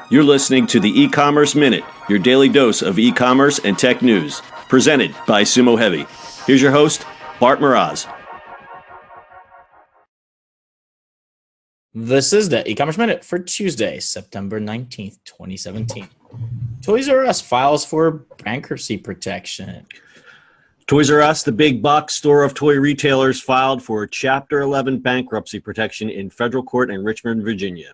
You're listening to the E-Commerce Minute, your daily dose of e-commerce and tech news, presented by Sumo Heavy. Here's your host, Bart Mraz. This is the E-Commerce Minute for Tuesday, September 19th, 2017. Toys R Us files for bankruptcy protection. Toys R Us, the big box store of toy retailers, filed for Chapter 11 bankruptcy protection in federal court in Richmond, Virginia.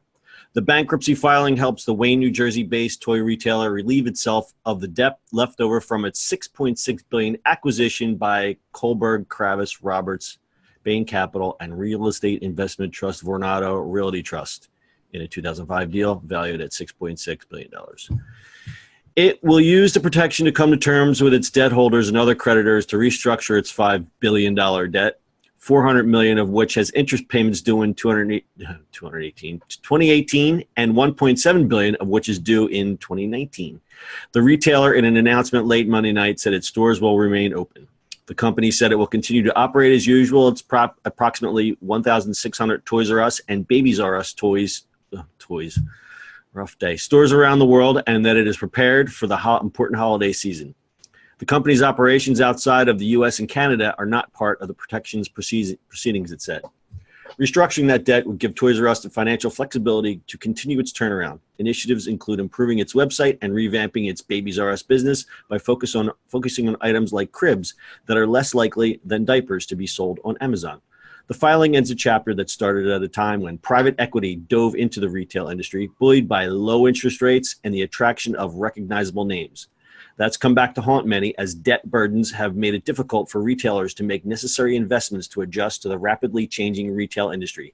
The bankruptcy filing helps the Wayne, New Jersey-based toy retailer relieve itself of the debt left over from its $6.6 billion acquisition by Kohlberg, Kravis, Roberts, Bain Capital, and Real Estate Investment Trust Vornado Realty Trust in a 2005 deal valued at $6.6 billion. It will use the protection to come to terms with its debt holders and other creditors to restructure its $5 billion debt, $400 million of which has interest payments due in 2018, and $1.7 billion of which is due in 2019. The retailer, in an announcement late Monday night, said its stores will remain open. The company said it will continue to operate as usual. It's approximately 1,600 Toys R Us and Babies R Us toys, rough day, stores around the world, and that it is prepared for the important holiday season. The company's operations outside of the U.S. and Canada are not part of the protections proceedings, it said. Restructuring that debt would give Toys R Us the financial flexibility to continue its turnaround. Initiatives include improving its website and revamping its Babies R Us business by focusing on items like cribs that are less likely than diapers to be sold on Amazon. The filing ends a chapter that started at a time when private equity dove into the retail industry, buoyed by low interest rates and the attraction of recognizable names. That's come back to haunt many, as debt burdens have made it difficult for retailers to make necessary investments to adjust to the rapidly changing retail industry.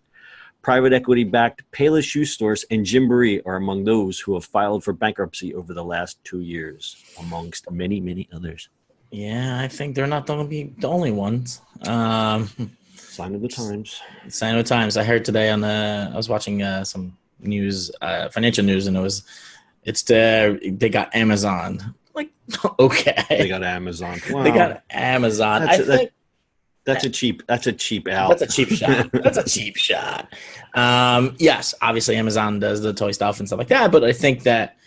Private equity-backed Payless Shoe Stores and Gymboree are among those who have filed for bankruptcy over the last 2 years, amongst many, many others. Yeah, I think they're not going to be the only ones. Sign of the times. Sign of the times. I heard today I was watching some news, financial news, and they got Amazon. Like, okay. They got Amazon. Wow. They got Amazon. That's a cheap out. That's a cheap shot. That's a cheap shot. Yes, obviously Amazon does the toy stuff and stuff like that, but I think that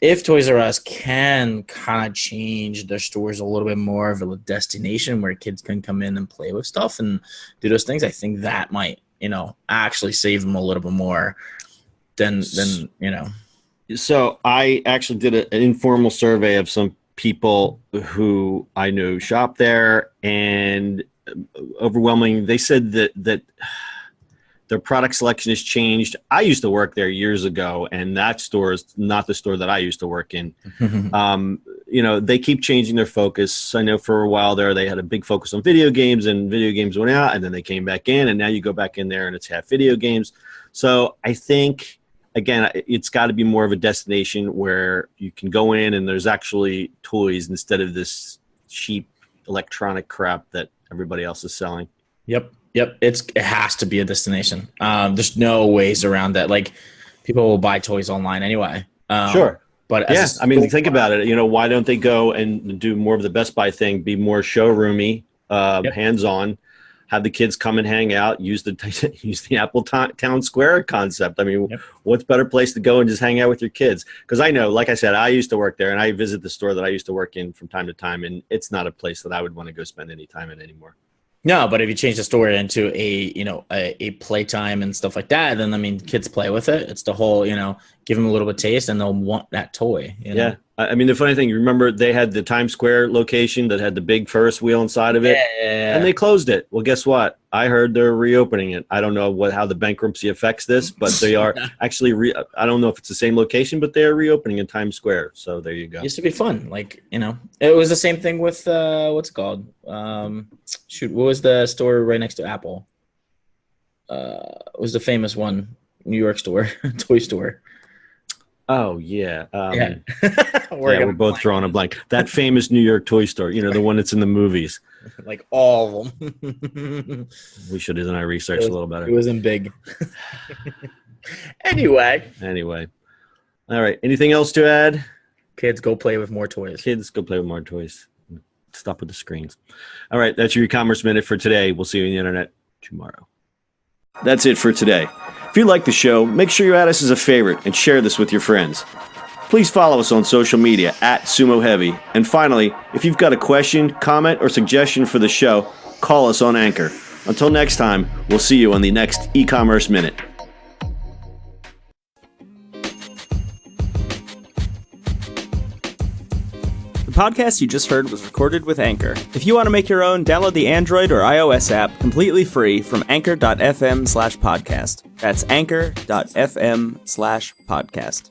if Toys R Us can kind of change their stores a little bit more of a destination where kids can come in and play with stuff and do those things, I think that might, actually save them a little bit more than. So I actually did an informal survey of some people who I know shop there, and overwhelmingly they said that their product selection has changed. I used to work there years ago, and that store is not the store that I used to work in. They keep changing their focus. I know for a while there they had a big focus on video games, and video games went out, and then they came back in, and now you go back in there and it's half video games. So I think, again, it's got to be more of a destination where you can go in and there's actually toys instead of this cheap electronic crap that everybody else is selling. Yep. It has to be a destination. There's no ways around that. Like, people will buy toys online anyway. Sure. But think about it. Why don't they go and do more of the Best Buy thing, be more showroomy, hands-on, have the kids come and hang out, use the Apple Town Square concept. What's better place to go and just hang out with your kids? Because I know, like I said, I used to work there, and I visit the store that I used to work in from time to time, and it's not a place that I would want to go spend any time in anymore. No, but if you change the store into a playtime and stuff like that, then kids play with it. It's the whole give them a little bit of taste and they'll want that toy. Yeah, the funny thing, you remember they had the Times Square location that had the big Ferris wheel inside of it, and they closed it. Well, guess what? I heard they're reopening it. I don't know how the bankruptcy affects this, but they are actually. I don't know if it's the same location, but they are reopening in Times Square. So there you go. It used to be fun, it was the same thing with what's it called? What was the store right next to Apple? It was the famous one, New York store, toy store. Oh, yeah. We're both drawing a blank. That famous New York toy store, the one that's in the movies. Like all of them. We should have done our research a little better. It wasn't big. Anyway. All right. Anything else to add? Kids, go play with more toys. Stop with the screens. All right. That's your e-commerce minute for today. We'll see you on the internet tomorrow. That's it for today. If you like the show, make sure you add us as a favorite and share this with your friends. Please follow us on social media at Sumo Heavy. And finally, if you've got a question, comment, or suggestion for the show, call us on Anchor. Until next time, we'll see you on the next e-commerce minute. The podcast you just heard was recorded with Anchor. If you want to make your own, download the Android or iOS app completely free from anchor.fm/podcast. That's anchor.fm/podcast.